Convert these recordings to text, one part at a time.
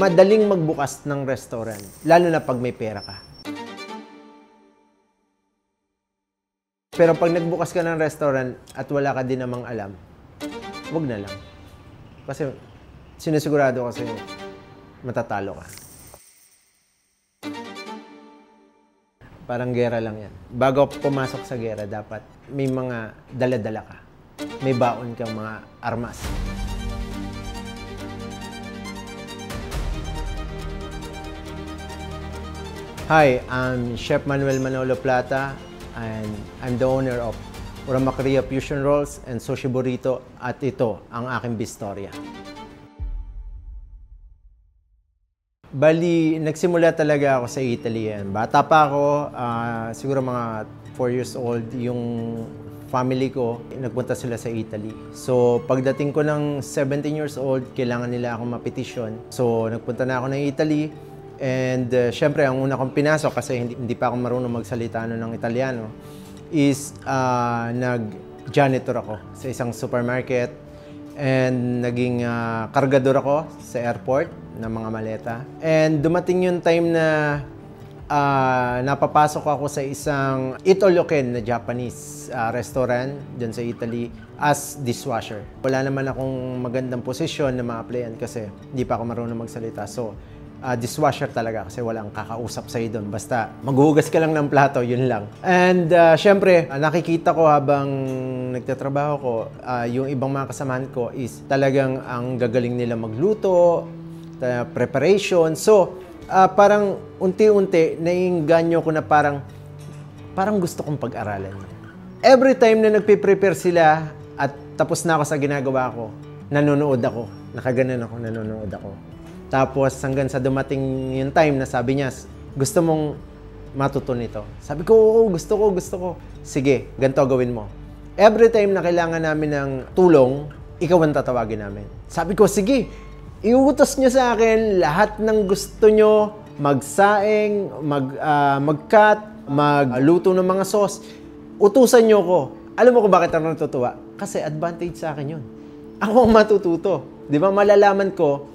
madaling magbukas ng restaurant, lalo na pag may pera ka. Pero pag nagbukas ka ng restaurant at wala ka din namang alam, wag na lang. Kasi sinisigurado kasi matatalo ka. Parang gera lang yan. Bago pumasok sa gera, dapat may mga dala-dala ka. May baon kang mga armas. Hi, I'm Chef Manuel Manolo Plata, and I'm the owner of Oramacaria Fusion Rolls and Sushi Burrito, at ito ang aking Bistorya. Bali, nagsimula talaga ako sa Italy yan. Bata pa ako, siguro mga 4 years old, yung family ko, nagpunta sila sa Italy. So, pagdating ko ng 17 years old, kailangan nila akong mapetisyon. So, nagpunta na ako ng Italy. And syempre, ang una kong pinasok, kasi hindi pa ako marunong magsalita ng Italiano, is nag-janitor ako sa isang supermarket. And naging kargador ako sa airport ng mga maleta. And dumating yung time na napapasok ako sa isang Itoloken na Japanese restaurant dyan sa Italy as dishwasher. Wala naman akong magandang posisyon na ma-applyan kasi hindi pa ako marunong magsalita. So, dishwasher talaga kasi walang kakausap sa'yo doon. Basta maghuhugas ka lang ng plato, yun lang. And syempre, nakikita ko habang nagtatrabaho ko, yung ibang mga kasamahan ko is talagang ang gagaling nila magluto, preparation. So, parang unti-unti, naiinganyo ko na parang gusto kong pag-aralan. Every time na nagpe-prepare sila at tapos na ako sa ginagawa ko, nanonood ako. Nakaganon ako, nanonood ako. Tapos hanggang sa dumating yung time na sabi niya, gusto mong matutunan ito. Sabi ko, oo, gusto ko. Sige, ganito gawin mo. Every time na kailangan namin ng tulong, ikaw ang tatawagin namin. Sabi ko, sige, iutos niyo sa akin lahat ng gusto niyo, magsaing, mag-cut, magluto ng mga sauce. Utusan niyo ko. Alam mo kung bakit ako natutuwa? Kasi advantage sa akin yun. Ako ang matututo. Di ba? Malalaman ko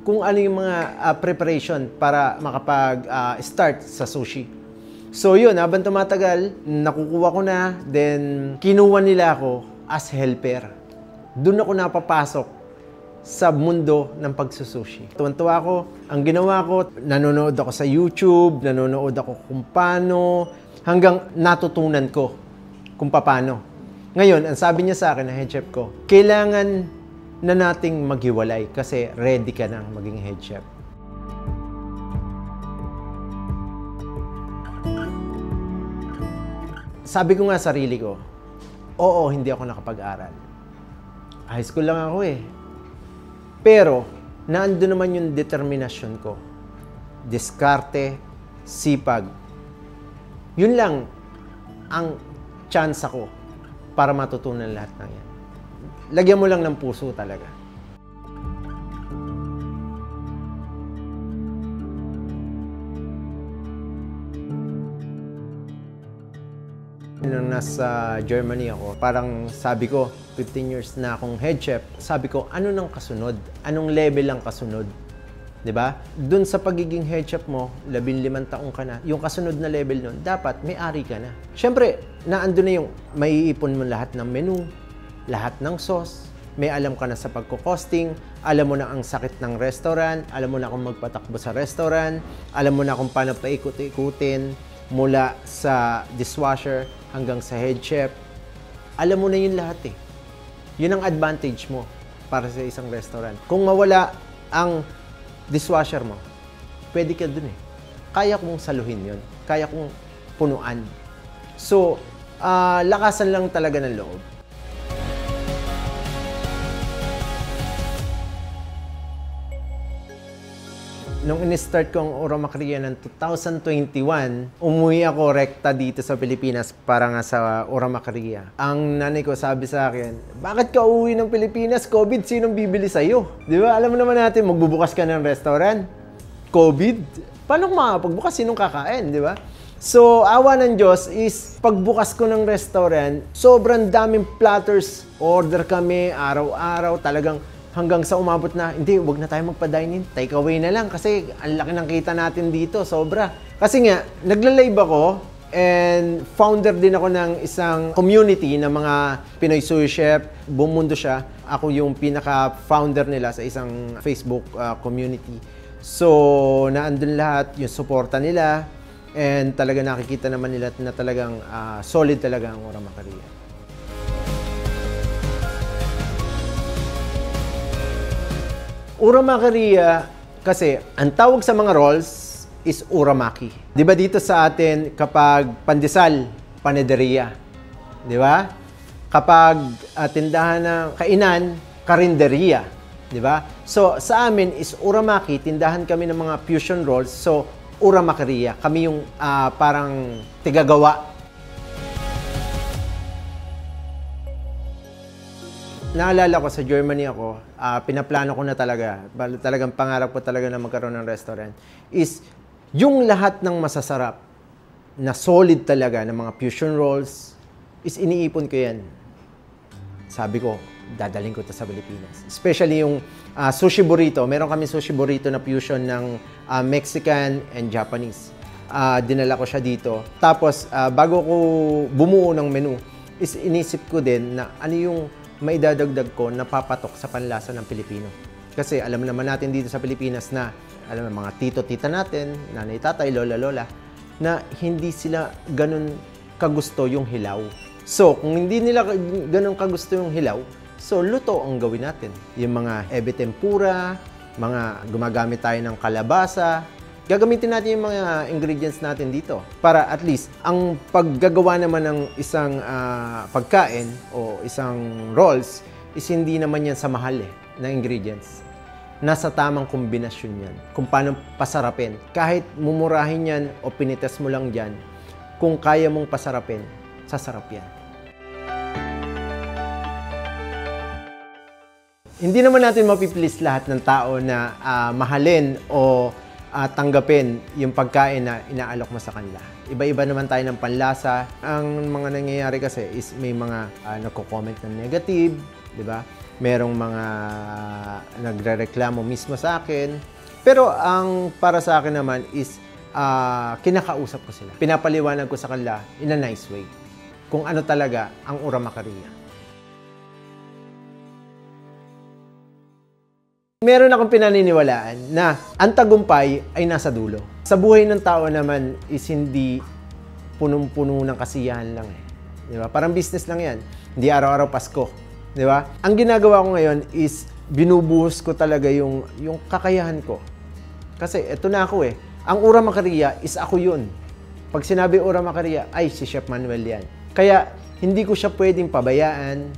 kung ano yung mga preparation para makapag-start sa sushi. So yun, habang tumatagal, nakukuha ko na, then kinuha nila ako as helper. Doon ako napapasok sa mundo ng pagsusushi. Tuwan-tuwa ako, ang ginawa ko, nanonood ako sa YouTube, nanonood ako kung paano, hanggang natutunan ko kung paano. Ngayon, ang sabi niya sa akin, na head chef ko, kailangan na nating maghiwalay kasi ready ka na maging head chef. Sabi ko nga sa sarili ko, oo, hindi ako nakapag-aral. High school lang ako eh. Pero, naando naman yung determinasyon ko. Diskarte, sipag. Yun lang ang chance ko para matutunan lahat ng yan. Lagyan mo lang ng puso talaga. Nung nasa Germany ako, parang sabi ko, 15 years na akong head chef. Sabi ko, ano nang kasunod? Anong level ang kasunod? 'Di ba? Doon sa pagiging head chef mo, 15 taong ka na, yung kasunod na level nun, dapat may-ari ka na. Siyempre, naando na yung maiipon mo lahat ng menu, lahat ng sauce, may alam ka na sa pagko-costing, alam mo na ang sakit ng restaurant, alam mo na kung magpatakbo sa restaurant, alam mo na kung paano paikot-ikutin mula sa dishwasher hanggang sa head chef. Alam mo na yun lahat eh. Yun ang advantage mo para sa isang restaurant. Kung mawala ang dishwasher mo, pwede ka dun eh. Kaya kong saluhin yun. Kaya kong punuan. So, lakasan lang talaga ng loob. Nung in-start ko ang Oramacaria ng 2021, umuwi ako rekta dito sa Pilipinas para nga sa Oramacaria. Ang nanay ko sabi sa akin, bakit ka uuwi ng Pilipinas? COVID, sinong bibili sa'yo? Di ba? Alam mo naman natin, magbubukas ka ng restaurant. COVID? Paano makapagbukas? Sinong kakain? Di ba? So, awa ng Diyos is, pagbukas ko ng restaurant, sobrang daming platters. Order kami, araw-araw, talagang Hanggang sa umabot na, hindi, wag na tayo magpa-dine-in. Take away na lang kasi ang laki ng kita natin dito, sobra. Kasi nga, nagla-live ako and founder din ako ng isang community ng mga Pinoy Sushi Chef. Buong mundo siya. Ako yung pinaka-founder nila sa isang Facebook community. So, naandun lahat, yung suporta nila and talaga nakikita naman nila na talagang solid talaga ang Ora Macaria. Ora Macaria, kasi ang tawag sa mga rolls is uramaki. Di ba dito sa atin, kapag pandesal, panederia. Di ba? Kapag tindahan ng kainan, karinderya. Di ba? So, sa amin is uramaki, tindahan kami ng mga fusion rolls. So, Ora Macaria, kami yung parang tigagawa. Naalala ko sa Germany ako, pinaplano ko na talagang pangarap ko talaga na magkaroon ng restaurant, is yung lahat ng masasarap, na solid talaga ng mga fusion rolls, is iniipon ko yan. Sabi ko, dadaling ko ito sa Pilipinas. Especially yung sushi burrito. Meron kami sushi burrito na fusion ng Mexican and Japanese. Dinala ko siya dito. Tapos, bago ko bumuo ng menu, is inisip ko din na ano yung maidadagdag ko na papatok sa panlasa ng Pilipino. Kasi alam naman natin dito sa Pilipinas na, alam mo, mga tito-tita natin, nanay, tatay, lola-lola, na hindi sila ganun kagusto yung hilaw. So, kung hindi nila ganun kagusto yung hilaw, so luto ang gawin natin. Yung mga ebe tempura, mga gumagamit tayo ng kalabasa, gagamitin natin yung mga ingredients natin dito para at least ang paggagawa naman ng isang pagkain o isang rolls is hindi naman yan sa mahal na ingredients. Nasa tamang kombinasyon yan. Kung paano pasarapin. Kahit mumurahin yan o pinitas mo lang dyan, kung kaya mong pasarapin, sasarap yan. Hindi naman natin mapiplease lahat ng tao na mahalin o tanggapin yung pagkain na inaalok mo sa kanila. Iba-iba naman tayo ng panlasa. Ang mga nangyayari kasi is may mga nagko-comment ng negative, di ba? Merong mga nagrereklamo mismo sa akin. Pero ang para sa akin naman is kinakausap ko sila. Pinapaliwanag ko sa kanila in a nice way kung ano talaga ang Ora Macaria. Meron akong pinaniniwalaan na ang tagumpay ay nasa dulo. Sa buhay ng tao naman is hindi punong-puno ng kasiyahan lang eh. Di ba? Parang business lang yan. Hindi araw-araw Pasko. Di ba? Ang ginagawa ko ngayon is binubuhos ko talaga yung kakayahan ko. Kasi eto na ako eh. Ang Ora Macaria is ako yun. Pag sinabi Ora Macaria, ay si Chef Manuel yan. Kaya hindi ko siya pwedeng pabayaan.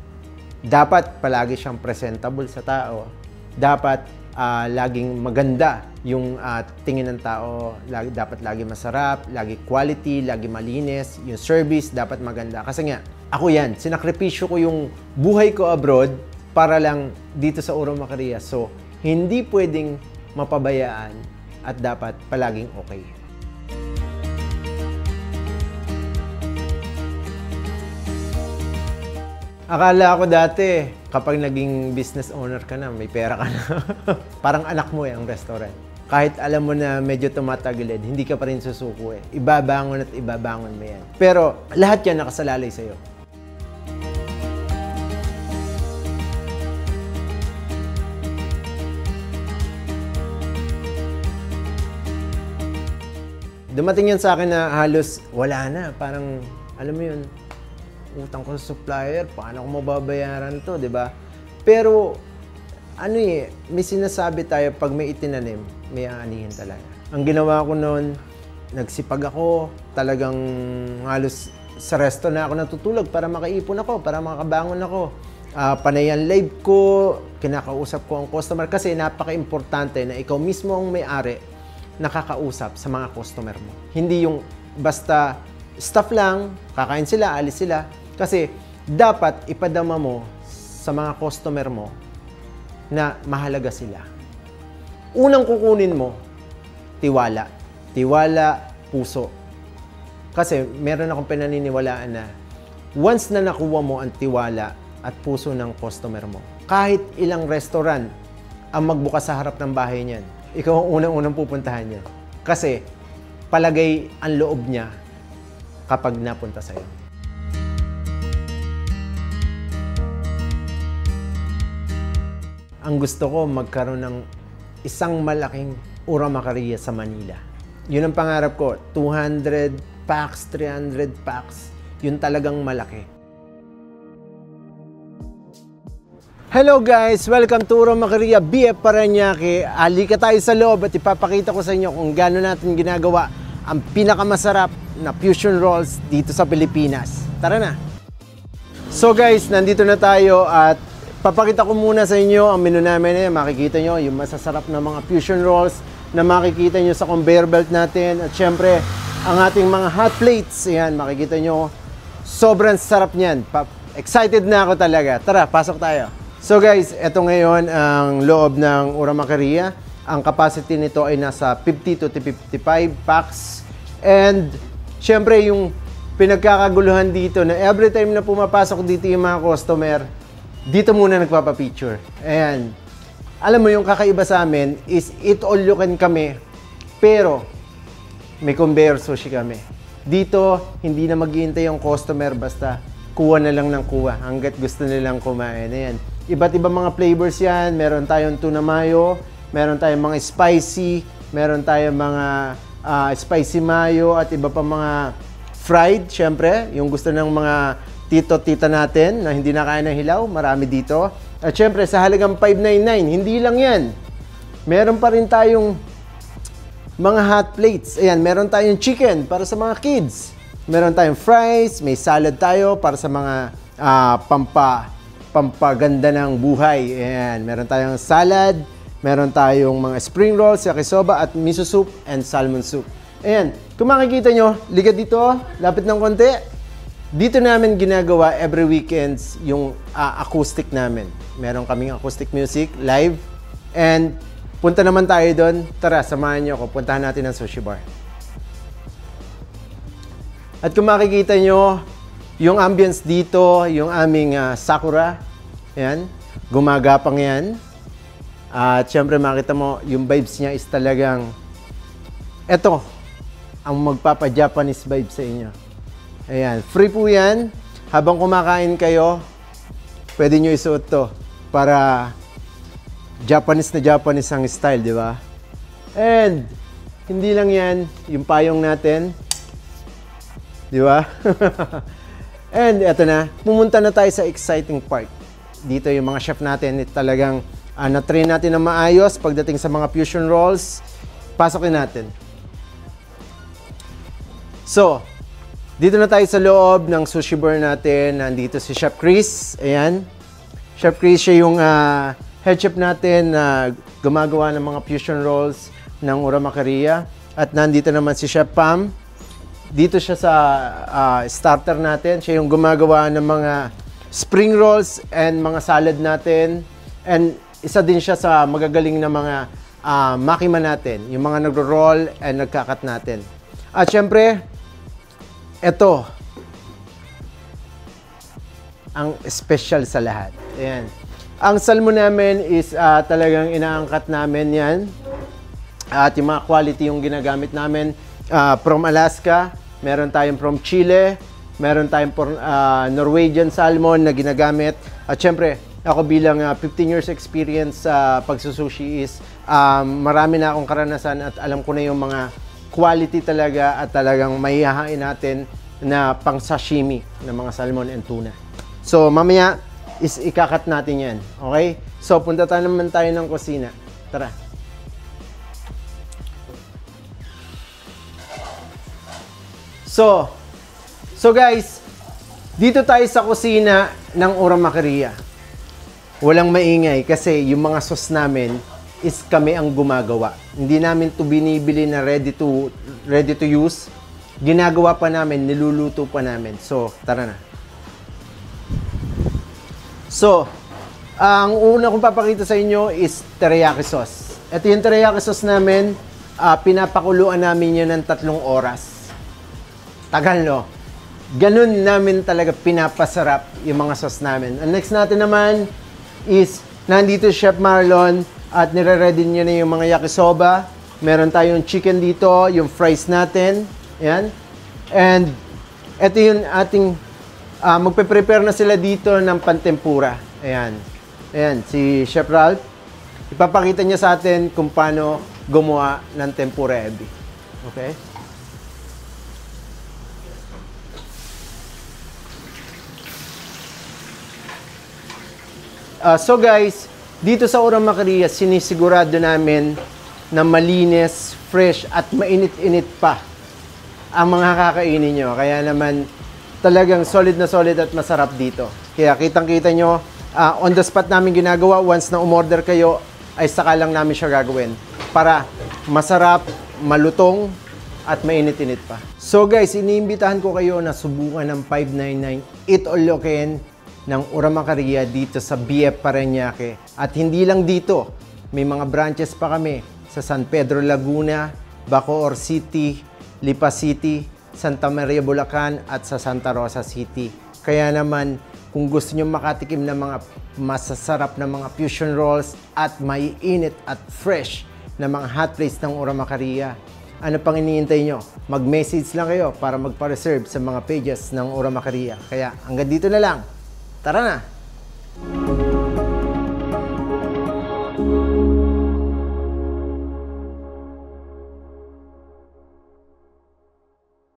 Dapat palagi siyang presentable sa tao. Dapat laging maganda yung tingin ng tao, dapat lagi masarap, lagi quality, lagi malinis, yung service dapat maganda. Kasi nga, ako yan, sinakripisyo ko yung buhay ko abroad para lang dito sa Ora Macaria. So, hindi pwedeng mapabayaan at dapat palaging okay. Akala ko dati, kapag naging business owner ka na, may pera ka na. Parang anak mo ang restaurant. Kahit alam mo na medyo tumatagilid, hindi ka pa rin susuko eh. Ibabangon at ibabangon mo yan. Pero lahat yan nakasalalay sa'yo. Dumating yan sa akin na halos wala na. Parang, alam mo yun, utang ko sa supplier, paano ko mababayaran to, di ba? Pero, ano eh, may sinasabi tayo, pag may itinanim, may aanihin talaga. Ang ginawa ko noon, nagsipag ako, talagang halos sa resto na ako natutulog para makaipon ako, para makabangon ako. Panay ang live ko, kinakausap ko ang customer kasi napaka-importante na ikaw mismo ang may-ari nakakausap sa mga customer mo. Hindi yung basta staff lang, kakain sila, alis sila. Kasi dapat ipadama mo sa mga customer mo na mahalaga sila. Unang kukunin mo, tiwala. Tiwala, puso. Kasi meron akong pinaniniwalaan na once na nakuha mo ang tiwala at puso ng customer mo. Kahit ilang restaurant ang magbukas sa harap ng bahay niyan, ikaw ang unang-unang pupuntahan niya. Kasi palagay ang loob niya kapag napunta sa'yo. Ang gusto ko magkaroon ng isang malaking Uramacaria sa Manila. Yun ang pangarap ko, 200 packs, 300 packs, yun talagang malaki. Hello guys! Welcome to Uramacaria, BF Parañaque. Halika tayo sa loob at ipapakita ko sa inyo kung gaano natin ginagawa ang pinakamasarap na fusion rolls dito sa Pilipinas. Tara na! So guys, nandito na tayo at papakita ko muna sa inyo ang menu namin. Makikita nyo yung masasarap na mga fusion rolls na makikita nyo sa conveyor belt natin. At syempre, ang ating mga hot plates. Ayan, makikita nyo. Sobrang sarap niyan. Excited na ako talaga. Tara, pasok tayo. So guys, eto ngayon ang loob ng Uramacaria. Ang capacity nito ay nasa 50 to 55 packs. And syempre, yung pinagkakaguluhan dito na every time na pumapasok dito yung mga customer, dito muna nagpapapicture. Ayan. Alam mo, yung kakaiba sa amin is eat all you can kami, pero may conveyor sushi kami. Dito, hindi na maghihintay yung customer, basta kuha na lang ng kuha hanggat gusto nilang kumain. Ayan. Iba't ibang mga flavors yan. Meron tayong tuna mayo, meron tayong mga spicy, meron tayong mga spicy mayo, at iba pa mga fried, syempre. Yung gusto ng mga tito-tita natin na hindi na kaya ng hilaw, marami dito. At syempre, sa halagang $5.99, hindi lang yan. Meron pa rin tayong mga hot plates. Ayan, meron tayong chicken para sa mga kids. Meron tayong fries, may salad tayo para sa mga pampaganda ng buhay. Ayan, meron tayong salad, meron tayong mga spring rolls, yakisoba, at miso soup and salmon soup. Ayan, kung makikita nyo, liga dito, lapit ng konti. Dito namin ginagawa every weekends yung acoustic namin. Meron kaming acoustic music live. And punta naman tayo doon. Tara, samahan niyo ako. Puntahan natin ang sushi bar. At kung makikita nyo, yung ambience dito, yung aming Sakura. Yan. Gumagapang yan. At syempre makita mo, yung vibes niya is talagang eto, ang magpapa-Japanese vibe sa inyo. Ayan, free po yan. Habang kumakain kayo, pwede nyo isuot to para Japanese na Japanese ang style, di ba? And, hindi lang yan, yung payong natin. Di ba? And, eto na, pumunta na tayo sa exciting part. Dito yung mga chef natin, talagang na-train natin na maayos pagdating sa mga fusion rolls. Pasokin natin. So, dito na tayo sa loob ng sushi bar natin. Nandito si Chef Chris. Ayan. Chef Chris, siya yung head chef natin na gumagawa ng mga fusion rolls ng Uramacaria. At nandito naman si Chef Pam. Dito siya sa starter natin. Siya yung gumagawa ng mga spring rolls and mga salad natin. And isa din siya sa magagaling na mga makima natin. Yung mga nagro-roll and nagkakat natin. At syempre, ito, ang special sa lahat. Ayan. Ang salmon namin is talagang inaangkat namin yan. At yung mga quality yung ginagamit namin from Alaska, meron tayong from Chile, meron tayong Norwegian salmon na ginagamit. At syempre, ako bilang 15 years experience sa pagsusushi is marami na akong karanasan at alam ko na yung mga quality talaga at talagang maihahain natin na pang sashimi ng mga salmon and tuna. So, mamaya is ikakat natin yan. Okay? So, punta tayo naman tayo ng kusina. Tara. So guys, dito tayo sa kusina ng Uramacaria. Walang maingay kasi yung mga sauce namin is kami ang gumagawa. Hindi namin to binibili na ready to use. Ginagawa pa namin, niluluto pa namin. So, tara na. So, ang una kong papakita sa inyo is teriyaki sauce. Ito yung teriyaki sauce namin. Pinapakuluan namin yun ng 3 oras. Tagal, no? ganun namin talaga pinapasarap yung mga sauce namin. Ang next natin naman is, nandito Chef Marlon at nire-ready niya na yung mga yakisoba. Meron tayong chicken dito, yung fries natin. Ayan. And ito yung ating, magpe-prepare na sila dito ng pantempura. Ayan. Ayan, si Chef Ralph. Ipapakita niya sa atin kung paano gumawa ng tempura ebi. Okay? So guys, dito sa Uramacaria, sinisigurado namin na malinis, fresh, at mainit-init pa ang mga kakainin nyo. Kaya naman, talagang solid na solid at masarap dito. Kaya kitang-kita nyo, on the spot namin ginagawa. Once na umorder kayo, ay saka lang namin siya gagawin. Para masarap, malutong, at mainit-init pa. So guys, iniimbitahan ko kayo na subukan ng 599 Eat All You Can ng Uramacaria dito sa BF Parañaque. At hindi lang dito, may mga branches pa kami sa San Pedro Laguna, Bacoor City, Lipa City, Santa Maria Bulacan at sa Santa Rosa City. Kaya naman, kung gusto nyo makatikim ng mga masasarap na mga fusion rolls at maiinit at fresh na mga hot plates ng Uramacaria, ano pang iniintay nyo? Mag-message lang kayo para magpa-reserve sa mga pages ng Uramacaria. Kaya hanggang dito na lang. Tara na!